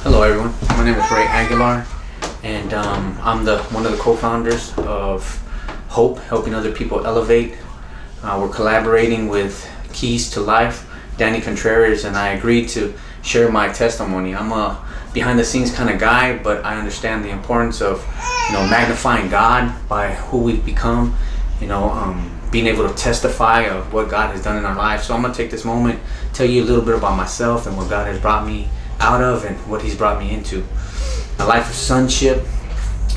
Hello, everyone. My name is Ray Aguilar, and I'm the one of the co-founders of Hope, helping other people elevate. We're collaborating with Keys to Life, Danny Contreras, and I agreed to share my testimony. I'm a behind-the-scenes kind of guy, but I understand the importance of magnifying God by who we've become. Being able to testify of what God has done in our life. So I'm gonna take this moment, tell you a little bit about myself and what God has brought me out of and what He's brought me into. A life of sonship,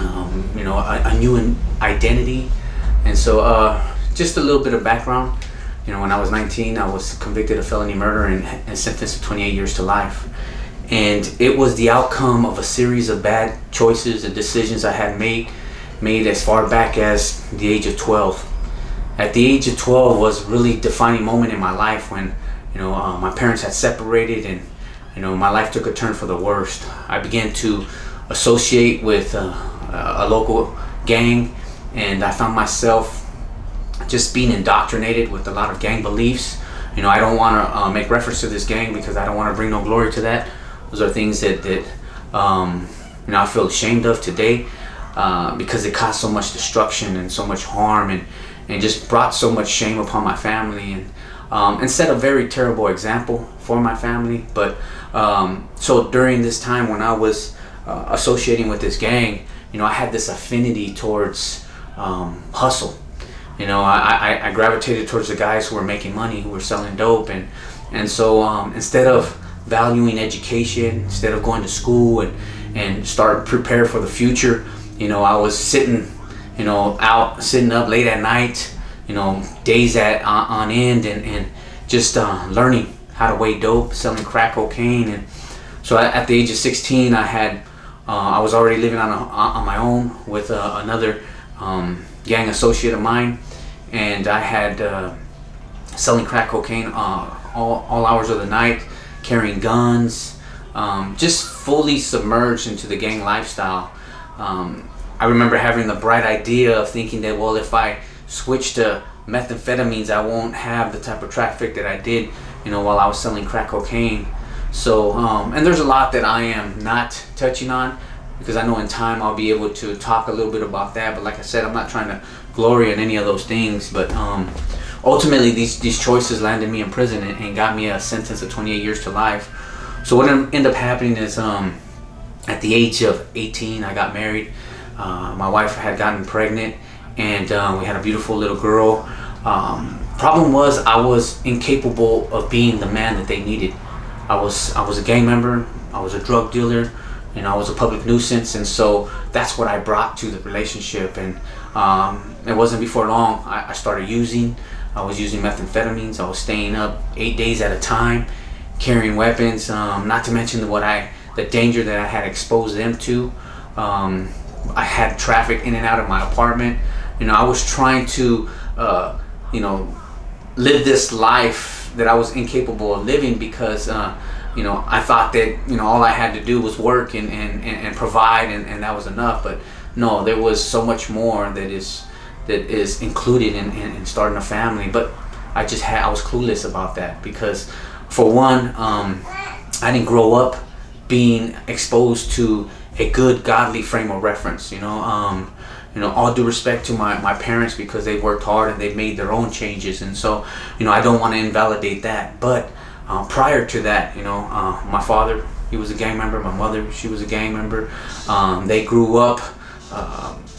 a new identity. And so just a little bit of background. When I was 19, I was convicted of felony murder and sentenced to 28 years to life. And it was the outcome of a series of bad choices and decisions I had made as far back as the age of 12. At the age of 12 was really defining moment in my life when, my parents had separated and, my life took a turn for the worst. I began to associate with a local gang, and I found myself just being indoctrinated with a lot of gang beliefs. I don't want to make reference to this gang because I don't want to bring no glory to that. Those are things that I feel ashamed of today because it caused so much destruction and so much harm and just brought so much shame upon my family and set a very terrible example for my family. But so during this time when I was associating with this gang, I had this affinity towards hustle. I gravitated towards the guys who were making money, who were selling dope, and so instead of valuing education, instead of going to school and start prepare for the future, I was sitting up late at night, days on end and just learning how to weigh dope, selling crack cocaine. And so at the age of 16, I was already living on my own with another gang associate of mine, and I had selling crack cocaine all hours of the night, carrying guns, just fully submerged into the gang lifestyle. I remember having the bright idea of thinking that, well, if I switch to methamphetamines, I won't have the type of traffic that I did, while I was selling crack cocaine. So, and there's a lot that I am not touching on because I know in time I'll be able to talk a little bit about that. But like I said, I'm not trying to glory in any of those things. But ultimately, these choices landed me in prison and got me a sentence of 28 years to life. So what ended up happening is at the age of 18, I got married. My wife had gotten pregnant, and we had a beautiful little girl. Problem was, I was incapable of being the man that they needed. I was a gang member, I was a drug dealer, and I was a public nuisance, and so that's what I brought to the relationship. And it wasn't before long I started using. I was using methamphetamines. I was staying up 8 days at a time, carrying weapons. Not to mention the danger that I had exposed them to. I had traffic in and out of my apartment. I was trying to, live this life that I was incapable of living because, I thought that, all I had to do was work and provide and that was enough. But no, there was so much more that is included in starting a family. But I was clueless about that because, for one, I didn't grow up being exposed to a good godly frame of reference. All due respect to my parents because they worked hard and they made their own changes, and so I don't want to invalidate that. But prior to that, my father, he was a gang member. My mother, she was a gang member. They grew up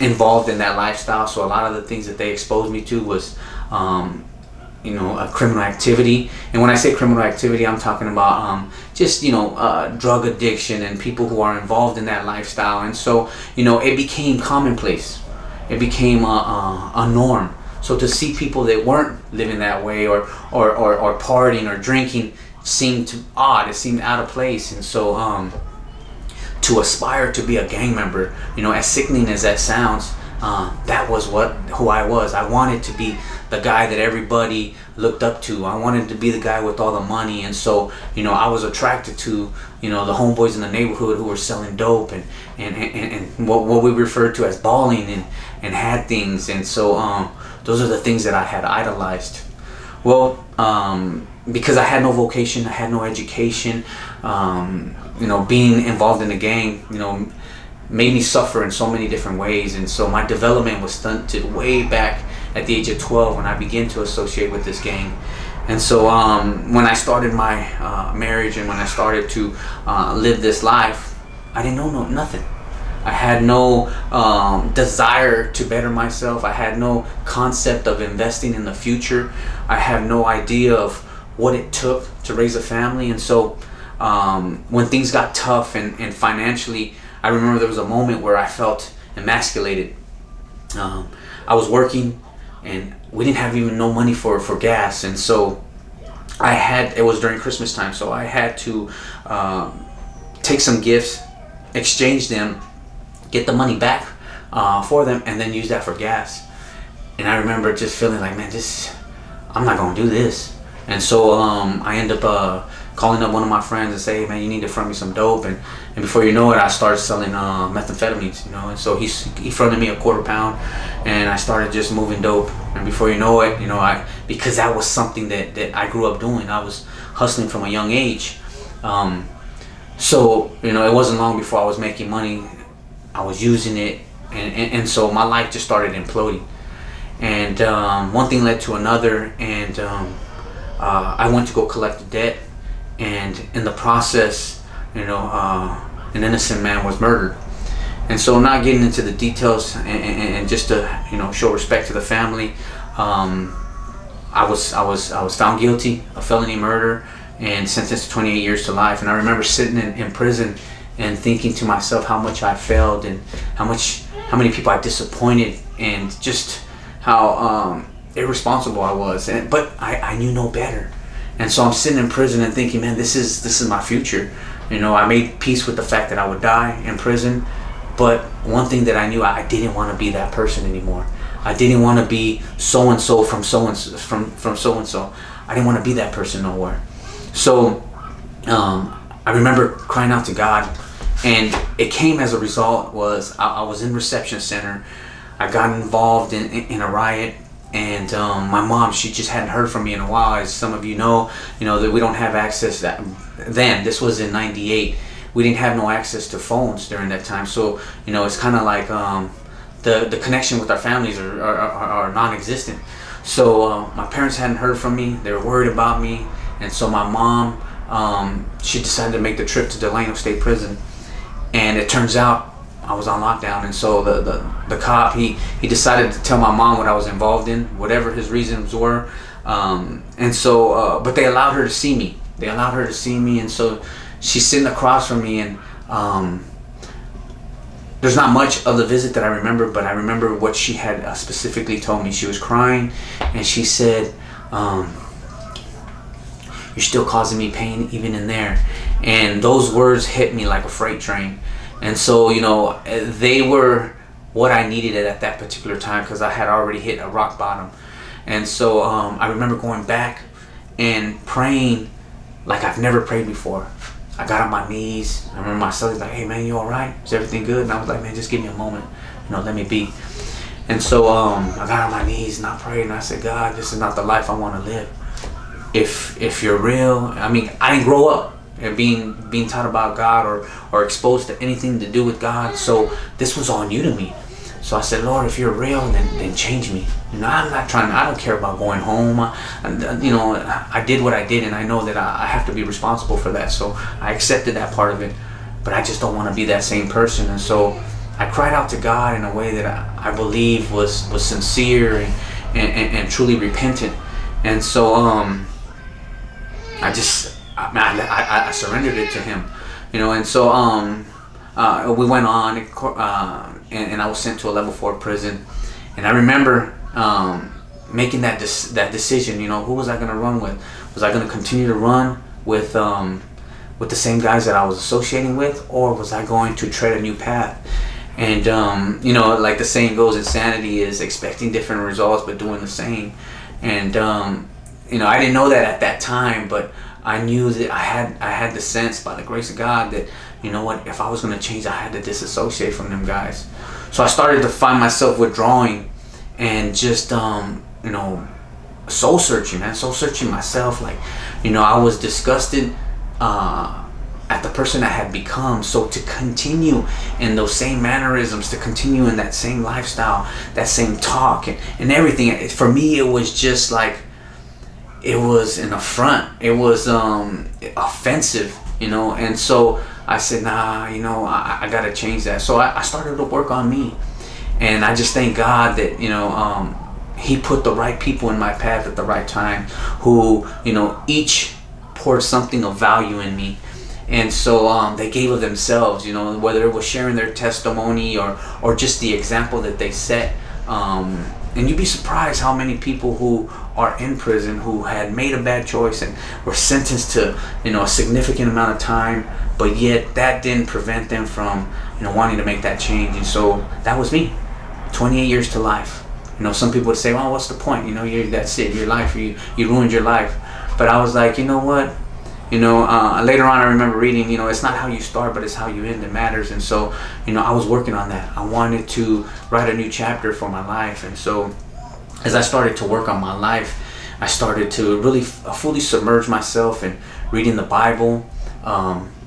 involved in that lifestyle, so a lot of the things that they exposed me to was a criminal activity. And when I say criminal activity, I'm talking about just drug addiction and people who are involved in that lifestyle. And so it became commonplace. It became a norm. So to see people that weren't living that way or partying or drinking seemed odd. It seemed out of place. And so to aspire to be a gang member, as sickening as that sounds, that was who I was. I wanted to be the guy that everybody looked up to. I wanted to be the guy with all the money, and so I was attracted to the homeboys in the neighborhood who were selling dope and what we referred to as balling and had things. And so those are the things that I had idolized. Well, because I had no vocation, I had no education. being involved in the gang, made me suffer in so many different ways. And so my development was stunted way back at the age of 12 when I began to associate with this gang. And so when I started my marriage and when I started to live this life, I didn't know nothing. I had no desire to better myself. I had no concept of investing in the future. I had no idea of what it took to raise a family. And so when things got tough and financially, I remember there was a moment where I felt emasculated. I was working and we didn't have even no money for gas. And so it was during Christmas time, so I had to take some gifts, exchange them, get the money back for them, and then use that for gas. And I remember just feeling like, man, I'm not gonna do this. And so I end up calling up one of my friends and say, hey, man, you need to front me some dope. And before you know it, I started selling methamphetamines, And so he fronted me a quarter pound, and I started just moving dope. And before you know it, because that was something that I grew up doing. I was hustling from a young age. So it wasn't long before I was making money. I was using it, and so my life just started imploding. And one thing led to another, and I went to go collect the debt. And in the process, an innocent man was murdered. And so, not getting into the details, and just to show respect to the family, I was found guilty of felony murder and sentenced to 28 years to life. And I remember sitting in prison and thinking to myself how much I failed and how many people I disappointed, and just how irresponsible I was. But I knew no better. And so I'm sitting in prison and thinking, man, this is my future. I made peace with the fact that I would die in prison. But one thing that I knew, I didn't want to be that person anymore. I didn't want to be so-and-so from so-and-so from so-and-so. I didn't want to be that person nowhere. So I remember crying out to God, and it came as a result was I was in reception center. I got involved in a riot. And my mom, she just hadn't heard from me in a while. As some of you know that we don't have access then. This was in '98. We didn't have no access to phones during that time. So it's kind of like the connection with our families are non-existent. So my parents hadn't heard from me. They were worried about me, and so my mom, she decided to make the trip to Delano State Prison. And it turns out I was on lockdown, and so the cop, he decided to tell my mom what I was involved in, whatever his reasons were, and so but they allowed her to see me. And so she's sitting across from me, and there's not much of the visit that I remember, but I remember what she had specifically told me. She was crying, and she said, "You're still causing me pain even in there," and those words hit me like a freight train. And so, they were what I needed at that particular time, because I had already hit a rock bottom. And so I remember going back and praying like I've never prayed before. I got on my knees. I remember my son was like, hey man, you all right? Is everything good? And I was like, man, just give me a moment. Let me be. And so I got on my knees and I prayed and I said, God, this is not the life I want to live. If you're real, I didn't grow up and being taught about God or exposed to anything to do with God, so this was all new to me. So I said, Lord, if you're real, then change me. I'm not trying. I don't care about going home. I did what I did, and I know that I have to be responsible for that. So I accepted that part of it, but I just don't want to be that same person. And so I cried out to God in a way that I believe was sincere and truly repentant. And so I surrendered it to Him, and so we went on, and I was sent to a level 4 prison. And I remember making that decision. Who was I going to run with? Was I going to continue to run with the same guys that I was associating with, or was I going to tread a new path? And like the saying goes, insanity is expecting different results but doing the same. And I didn't know that at that time, but I knew that I had the sense, by the grace of God, that if I was going to change, I had to disassociate from them guys. So I started to find myself withdrawing and just soul searching myself. Like I was disgusted at at the person I had become. So to continue in those same mannerisms, to continue in that same lifestyle, that same talk and everything, for me it was just like, it was an affront. It was offensive, and so I said, nah, I gotta change that. So I started to work on me, and I just thank God that he put the right people in my path at the right time, who each poured something of value in me. And so they gave of themselves, whether it was sharing their testimony or just the example that they set. And you'd be surprised how many people who are in prison, who had made a bad choice and were sentenced to a significant amount of time, but yet that didn't prevent them from wanting to make that change. And so that was me. 28 years to life. Some people would say, well, what's the point? That's it, your life, you ruined your life. But I was like, you know what? Later on I remember reading, it's not how you start, but it's how you end that matters. And so, I was working on that. I wanted to write a new chapter for my life. And so as I started to work on my life, I started to really fully submerge myself in reading the Bible,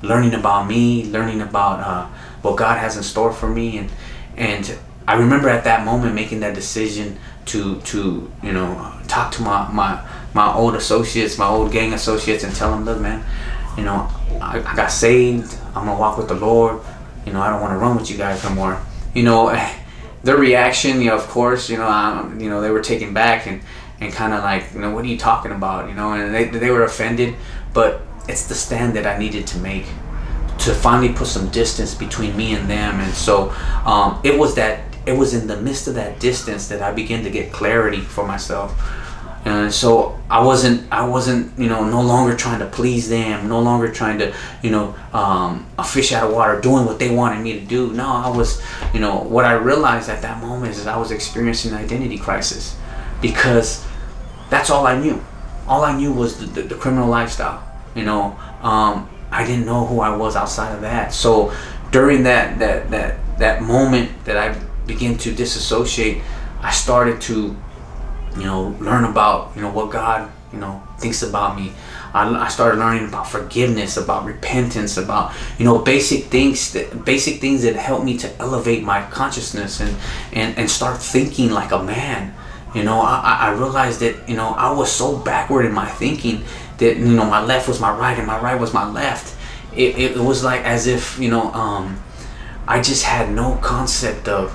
learning about me, learning about what God has in store for me. And I remember at that moment making that decision to talk to my old associates, my old gang associates, and tell them, look, man, I got saved. I'm gonna walk with the Lord. I don't want to run with you guys no more. Their reaction, of course, they were taken back and kind of like, what are you talking about? And they were offended. But it's the stand that I needed to make to finally put some distance between me and them. And so it was in the midst of that distance that I began to get clarity for myself. And so I wasn't, no longer trying to please them, no longer trying to, a fish out of water, doing what they wanted me to do. No, I was, what I realized at that moment is I was experiencing an identity crisis, because that's all I knew. All I knew was the criminal lifestyle. I didn't know who I was outside of that. So during that moment that I began to disassociate, I started to learn about what God thinks about me. I started learning about forgiveness, about repentance, about basic things that help me to elevate my consciousness and start thinking like a man. I realized that I was so backward in my thinking that my left was my right and my right was my left. It was like as if I just had no concept of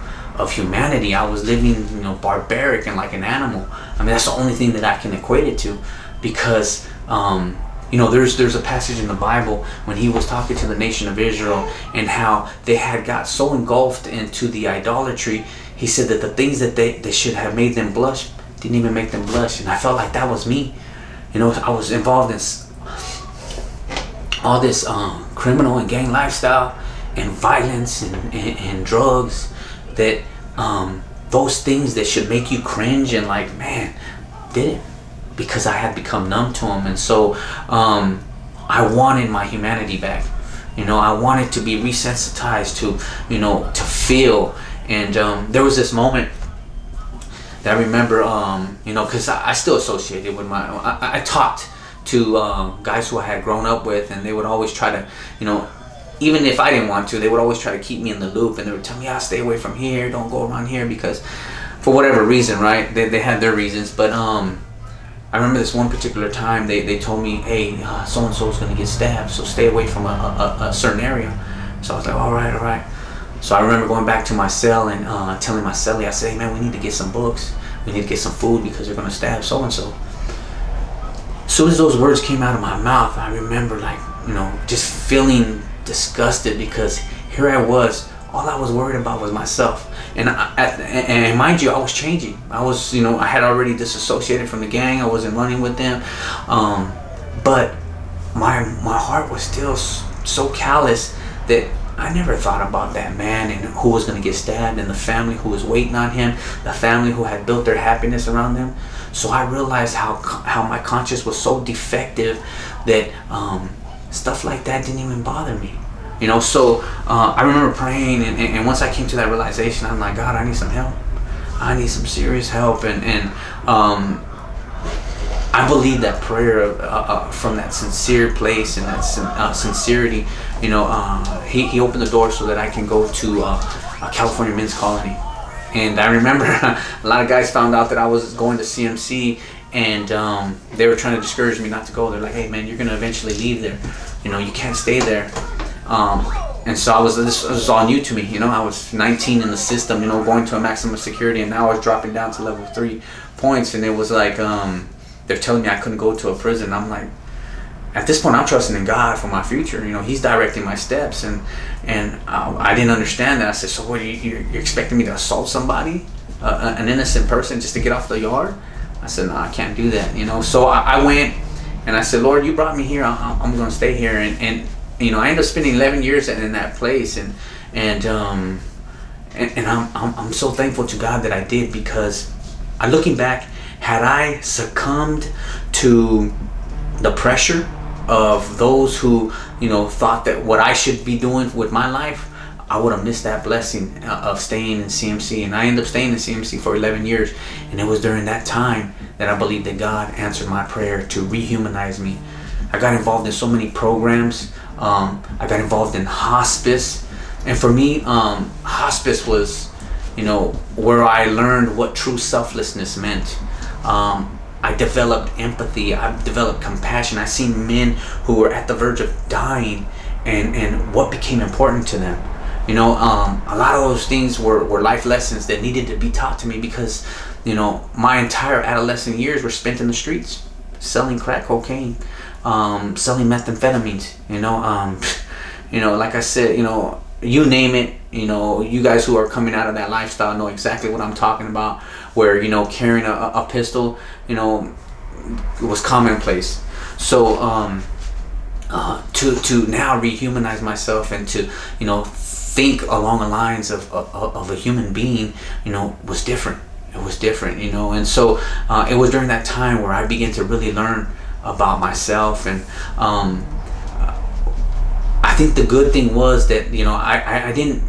humanity. I was living barbaric and like an animal. I mean, that's the only thing that I can equate it to, because there's a passage in the Bible when he was talking to the nation of Israel and how they had got so engulfed into the idolatry. He said that the things that they should have made them blush didn't even make them blush. And I felt like that was me. I was involved in all this criminal and gang lifestyle and violence and drugs, that those things that should make you cringe and like, man, didn't, because I had become numb to them. And so I wanted my humanity back. I wanted to be resensitized to feel. And there was this moment that I remember, because I still associated with I talked to guys who I had grown up with, and they would always try to, even if I didn't want to, they would always try to keep me in the loop, and they would tell me, stay away from here, don't go around here, because for whatever reason, right? They had their reasons. But I remember this one particular time they told me, hey, so-and-so is going to get stabbed, so stay away from a certain area. So I was like, all right. So I remember going back to my cell and telling my cellie, I said, hey man, we need to get some books, we need to get some food, because they're going to stab so-and-so. As soon as those words came out of my mouth, I remember just feeling disgusted, because here I was, all I was worried about was myself. And mind you, I was changing. I was, I had already disassociated from the gang. I wasn't running with them, but my heart was still so callous that I never thought about that man and who was going to get stabbed, and the family who was waiting on him, the family who had built their happiness around them. So I realized how my conscience was so defective that stuff like that didn't even bother me. So I remember praying, and once I came to that realization, I'm like, God, I need some help. I need some serious help. And I believe that prayer from that sincere place and that sincerity, he opened the door so that I can go to a California Men's Colony. And I remember a lot of guys found out that I was going to CMC, and they were trying to discourage me not to go. They're like, hey man, you're going to eventually leave there. You can't stay there. And so this was all new to me. I was 19 in the system, going to a maximum security, and now I was dropping down to level 3 points. And it was like, they're telling me I couldn't go to a prison. I'm like, at this point, I'm trusting in God for my future. He's directing my steps, and I didn't understand that. I said, so what, you're expecting me to assault somebody, an innocent person, just to get off the yard? I said, no, I can't do that. So I went, and I said, Lord, you brought me here. I'm going to stay here, and I ended up spending 11 years in that place, and I'm so thankful to God that I did, because looking back, had I succumbed to the pressure of those who thought that what I should be doing with my life, I would have missed that blessing of staying in CMC. And I ended up staying in CMC for 11 years, and it was during that time that I believed that God answered my prayer to rehumanize me. I got involved in so many programs. I got involved in hospice, and for me, hospice was where I learned what true selflessness meant. I developed empathy. I developed compassion. I seen men who were at the verge of dying, and what became important to them. A lot of those things were life lessons that needed to be taught to me, because my entire adolescent years were spent in the streets, selling crack cocaine, selling methamphetamines. Like I said, you name it. You guys who are coming out of that lifestyle know exactly what I'm talking about, where carrying a pistol was commonplace. So to now rehumanize myself and to think along the lines of a human being was different. It was different. And so it was during that time where I began to really learn about myself. And I think the good thing was that I didn't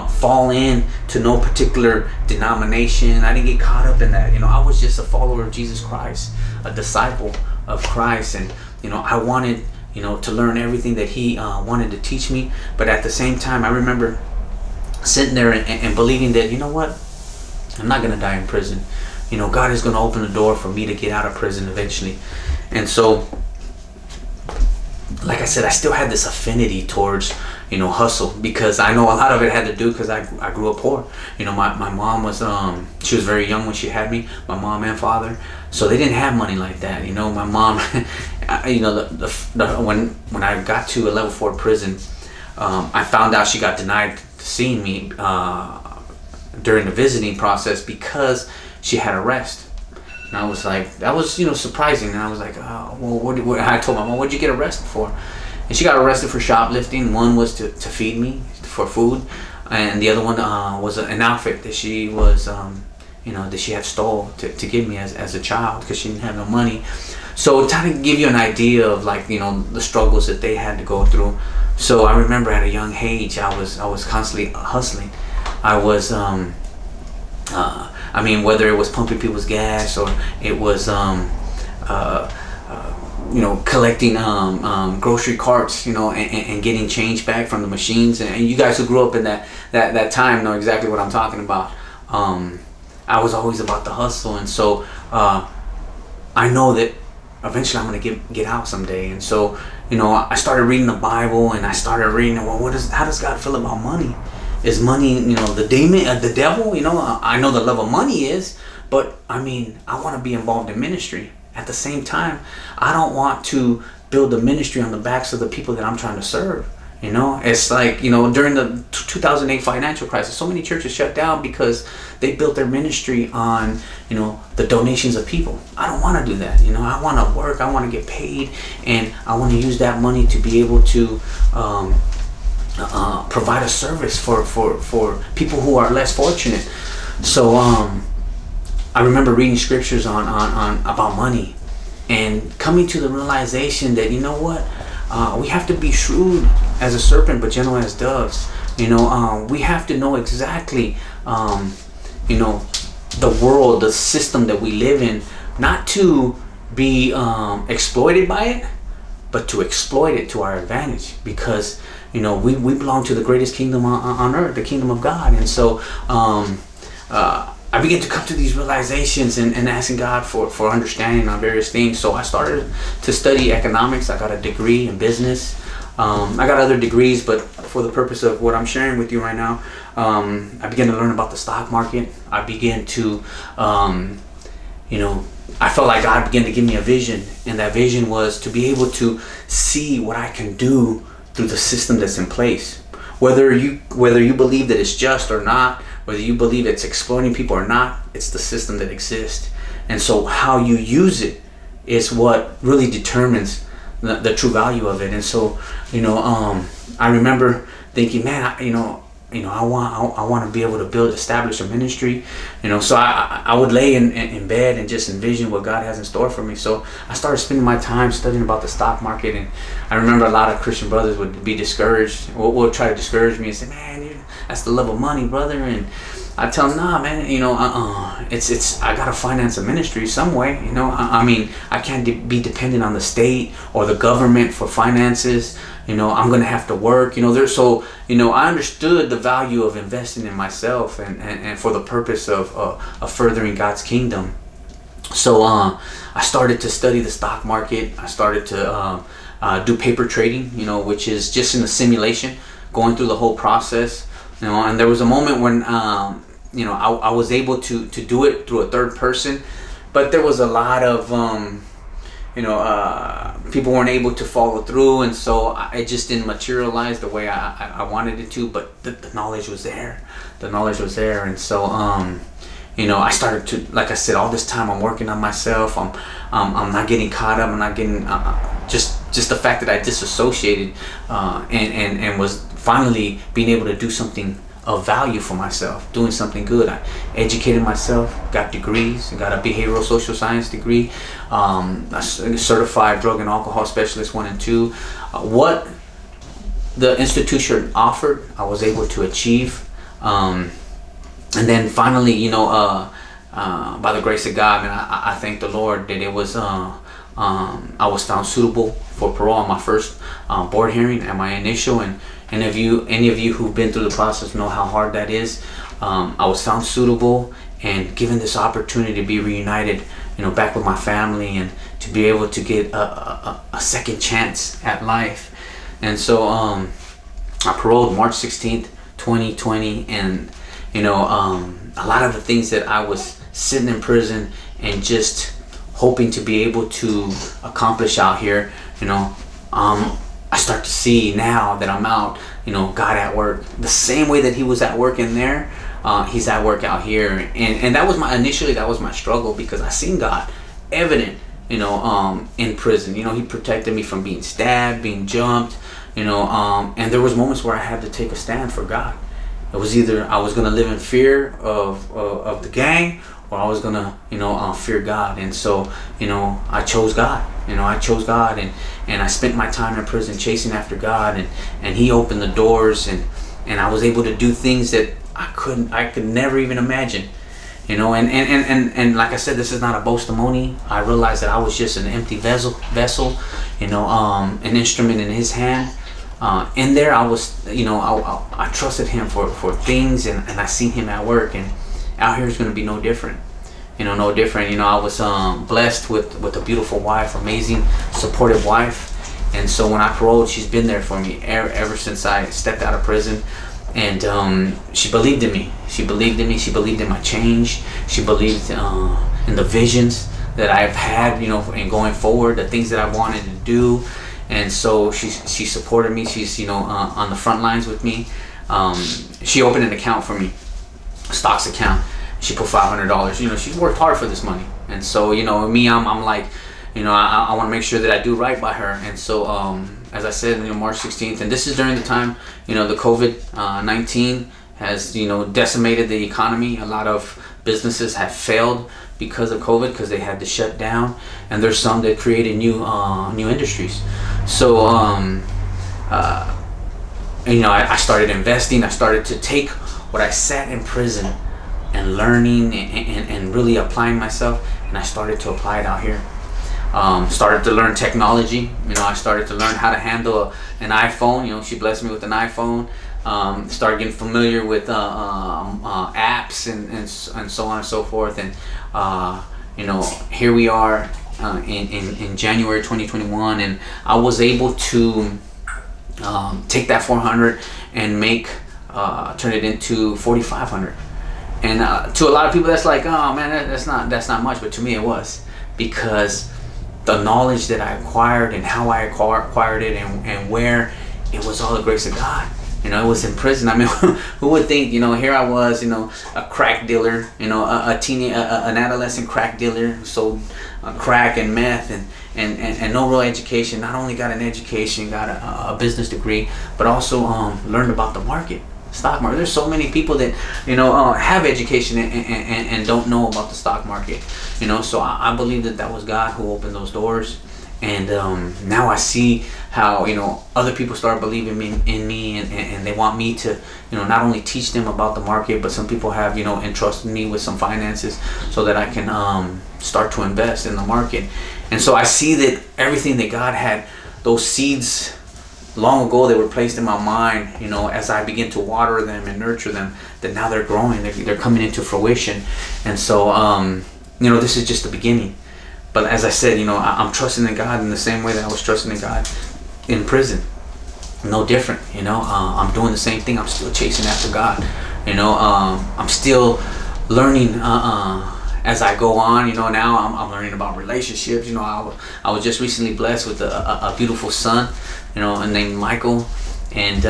fall in to no particular denomination. I didn't get caught up in that. I was just a follower of Jesus Christ, a disciple of Christ, and I wanted to learn everything that he wanted to teach me. But at the same time, I remember sitting there and believing that I'm not gonna die in prison. God is gonna open the door for me to get out of prison eventually. And so, like I said, I still had this affinity towards hustle, because I know a lot of it had to do because I grew up poor. My mom was she was very young when she had me, my mom and father, so they didn't have money like that. My mom when I got to a level 4 prison, I found out she got denied seeing me during the visiting process because she had arrest. And I was like, that was surprising. And I was like, well, I told my mom, what'd you get arrested for? And she got arrested for shoplifting. One was to feed me for food, and the other one was an outfit that she was that she had stole to give me as a child, because she didn't have no money. So trying to give you an idea of the struggles that they had to go through. So I remember at a young age, I was constantly hustling. I was whether it was pumping people's gas, or it was collecting grocery carts, and getting change back from the machines. And you guys who grew up in that time know exactly what I'm talking about. I was always about the hustle, and so I know that eventually I'm gonna get out someday. And so I started reading the Bible, and I started reading, well, how does God feel about money? Is money the demon, the devil? I know the love of money is, but I want to be involved in ministry. At the same time, I don't want to build a ministry on the backs of the people that I'm trying to serve. It's like, during the 2008 financial crisis, so many churches shut down because they built their ministry on, the donations of people. I don't want to do that. I want to work, I want to get paid, and I want to use that money to be able to provide a service for people who are less fortunate. So I remember reading scriptures on about money, and coming to the realization that we have to be shrewd as a serpent but gentle as doves. We have to know exactly the world, the system that we live in, not to be exploited by it, but to exploit it to our advantage, because we belong to the greatest kingdom on earth, the kingdom of God. And so I began to come to these realizations and asking God for understanding on various things. So I started to study economics. I got a degree in business. I got other degrees, but for the purpose of what I'm sharing with you right now, I began to learn about the stock market. I began to, I felt like God began to give me a vision, and that vision was to be able to see what I can do through the system that's in place. Whether you believe that it's just or not, whether you believe it's exploiting people or not, it's the system that exists. And so how you use it is what really determines the true value of it. And so, I remember thinking, man, I want to be able to establish a ministry. So I would lay in bed and just envision what God has in store for me. So I started spending my time studying about the stock market. And I remember a lot of Christian brothers would be discouraged, would try to discourage me and say, man, that's the love of money, brother. And I tell them, nah, man, it's I gotta finance a ministry some way. I can't be dependent on the state or the government for finances. I'm gonna have to work. I understood the value of investing in myself and for the purpose of furthering God's kingdom. So I started to study the stock market. I started to do paper trading, which is just in a simulation, going through the whole process. And there was a moment when I was able to do it through a third person, but there was a lot of people weren't able to follow through, and so it just didn't materialize the way I wanted it to. But the knowledge was there. And so I started to, like I said, all this time I'm working on myself. I'm not getting caught up. I'm not getting just the fact that I disassociated and was finally being able to do something of value for myself, doing something good. I educated myself, got degrees, got a behavioral social science degree, a certified drug and alcohol specialist 1 and 2. What the institution offered, I was able to achieve. And then finally, by the grace of God, and I thank the Lord that it was I was found suitable for parole on my first board hearing at my initial. And any of you who've been through the process know how hard that is. I was found suitable and given this opportunity to be reunited, back with my family, and to be able to get a second chance at life. And so I paroled March 16th, 2020, and a lot of the things that I was sitting in prison and just hoping to be able to accomplish out here, I start to see now that I'm out, God at work. The same way that he was at work in there, he's at work out here. And that was initially that was my struggle, because I seen God evident, in prison. He protected me from being stabbed, being jumped, and there was moments where I had to take a stand for God. It was either I was going to live in fear of the gang, or I was going to, fear God. And so, I chose God. And I spent my time in prison chasing after God, and he opened the doors, and I was able to do things that I could never even imagine. And like I said, this is not a boastimony. I realized that I was just an empty vessel, an instrument in his hand. In there, I was, I trusted him for things, and I seen him at work. And out here is going to be no different. No different. I was blessed with a beautiful wife, amazing, supportive wife. And so when I paroled, she's been there for me ever since I stepped out of prison. And she believed in me. She believed in my change. She believed in the visions that I've had, in going forward, the things that I wanted to do. And so she supported me. She's on the front lines with me. She opened an account for me, a stocks account. She put $500. She's worked hard for this money. And so me, I'm like, I want to make sure that I do right by her. And so as I said, March 16th, and this is during the time, the COVID-19 has decimated the economy. A lot of businesses have failed because of COVID, because they had to shut down, and there's some that created new industries. So I started investing. I started to take what I sat in prison and learning and really applying myself, and I started to apply it out here. Started to learn technology. I started to learn how to handle an iPhone. She blessed me with an iPhone. Started getting familiar with apps and so on and so forth. And here we are in January 2021, and I was able to take that 400 and turn it into 4,500. And to a lot of people, that's like, oh man, that's not much. But to me, it was, because the knowledge that I acquired and how I acquired it, and where it was all the grace of God. It was in prison. I mean, who would think? Here I was, a crack dealer, an adolescent crack dealer who sold crack and meth, and no real education. Not only got an education, got a business degree, but also learned about the market, stock market. There's so many people that have education and don't know about the stock market. So I believe that was God who opened those doors. And now I see how other people start believing in me, and they want me to not only teach them about the market, but some people have entrusted me with some finances so that I can start to invest in the market. And so I see that everything that God had, those seeds long ago, they were placed in my mind, as I begin to water them and nurture them, that now they're growing, they're coming into fruition. And so this is just the beginning. But as I said, I'm trusting in God in the same way that I was trusting in God in prison. No different, I'm doing the same thing. I'm still chasing after God. I'm still learning as I go on. Now I'm learning about relationships. I was just recently blessed with a beautiful son, named Michael. And,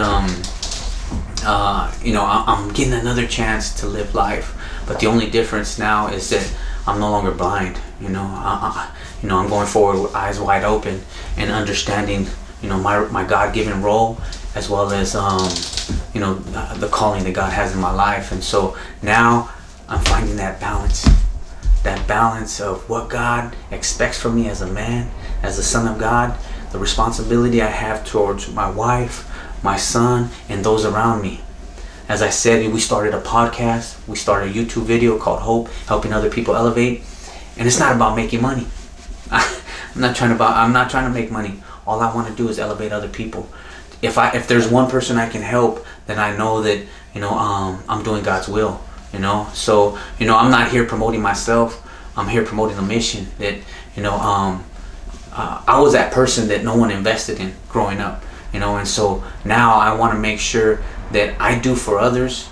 I'm getting another chance to live life. But the only difference now is that I'm no longer blind. I'm going forward with eyes wide open and understanding, my God-given role, as well as, the calling that God has in my life. And so now I'm finding that balance of what God expects from me as a man, as a son of God, the responsibility I have towards my wife, my son, and those around me. As I said, we started a podcast. We started a YouTube video called Hope, helping other people elevate. And it's not about making money. I'm not trying to make money. All I want to do is elevate other people. If there's one person I can help, then I know that I'm doing God's will. So I'm not here promoting myself. I'm here promoting the mission that I was that person that no one invested in growing up. And so now I want to make sure that I do for others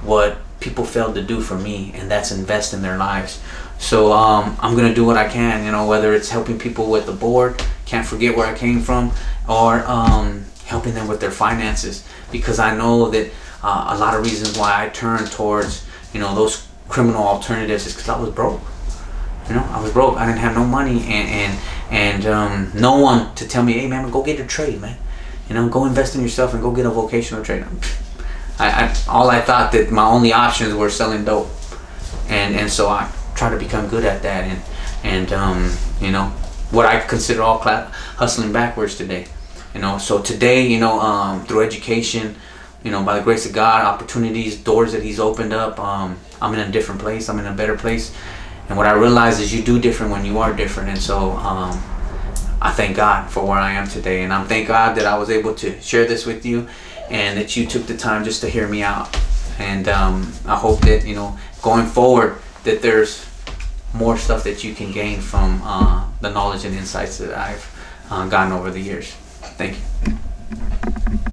what people failed to do for me, and that's invest in their lives. So I'm going to do what I can, whether it's helping people with the board, can't forget where I came from, or helping them with their finances, because I know that a lot of reasons why I turned towards, those criminal alternatives is because I was broke. I was broke. I didn't have no money, and no one to tell me, hey man, go get a trade, man. Go invest in yourself and go get a vocational trade. All I thought that my only options were selling dope, and so I try to become good at that, and what I consider all hustling backwards today. So today, through education, by the grace of God, opportunities, doors that He's opened up, I'm in a different place. I'm in a better place, and what I realize is you do different when you are different, and so I thank God for where I am today, and I thank God that I was able to share this with you, and that you took the time just to hear me out. And I hope that going forward, that there's more stuff that you can gain from the knowledge and insights that I've gotten over the years. Thank you.